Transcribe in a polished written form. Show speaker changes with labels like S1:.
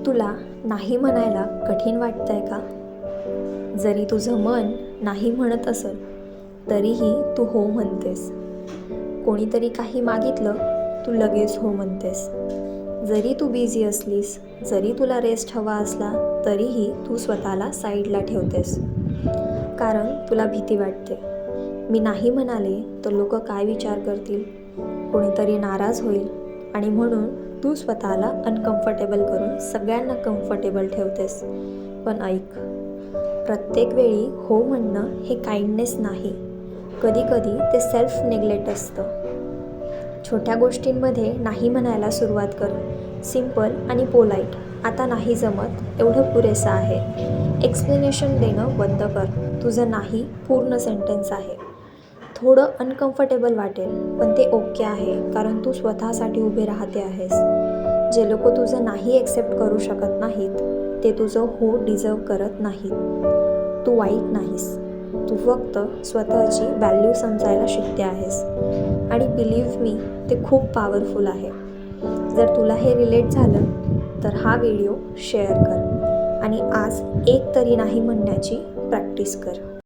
S1: तुला नाही म्हणायला कठीण वाटतंय का? जरी तुझं मन नाही म्हणत असेल तरीही तू हो म्हणतेस. कोणीतरी काही मागितलं तू लगेच हो म्हणतेस. जरी तू बिझी असलीस, जरी तुला रेस्ट हवा असला तरीही तू स्वतःला साईडला ठेवतेस. कारण तुला भीती वाटते, मी नाही म्हणाले तर लोक काय विचार करतील, कोणीतरी नाराज होईल, आणि म्हणून तू स्वतःला अनकम्फर्टेबल करून सगळ्यांना कम्फर्टेबल ठेवतेस. पण ऐक, प्रत्येक वेळी हो म्हणणं हे काइंडनेस नाही, कधीकधी ते सेल्फ नेग्लेक्ट असतं. छोट्या गोष्टींमध्ये नाही म्हणायला सुरुवात कर. सिंपल आणि पोलाईट, आता नाही जमत एवढं पुरेसं आहे. एक्सप्लेनेशन देणं बंद कर. तुझं नाही पूर्ण सेंटेन्स आहे. थोडं अनकम्फर्टेबल वाटेल पण ते ओके आहे, कारण तू स्वतःसाठी उभे राहते आहेस. जे लोक तुझं नाही एक्सेप्ट करू शकत नाहीत ते तुझं हो डिझर्व करत नाहीत. तू वाईट नाहीस, तू फक्त स्वतःची व्हॅल्यू समजायला शिकते आहेस. आणि बिलीव्ह मी, ते खूप पॉवरफुल आहे. जर तुला हे रिलेट झालं तर हा व्हिडिओ शेअर कर आणि आज एक तरी नाही म्हणण्याची प्रॅक्टिस कर.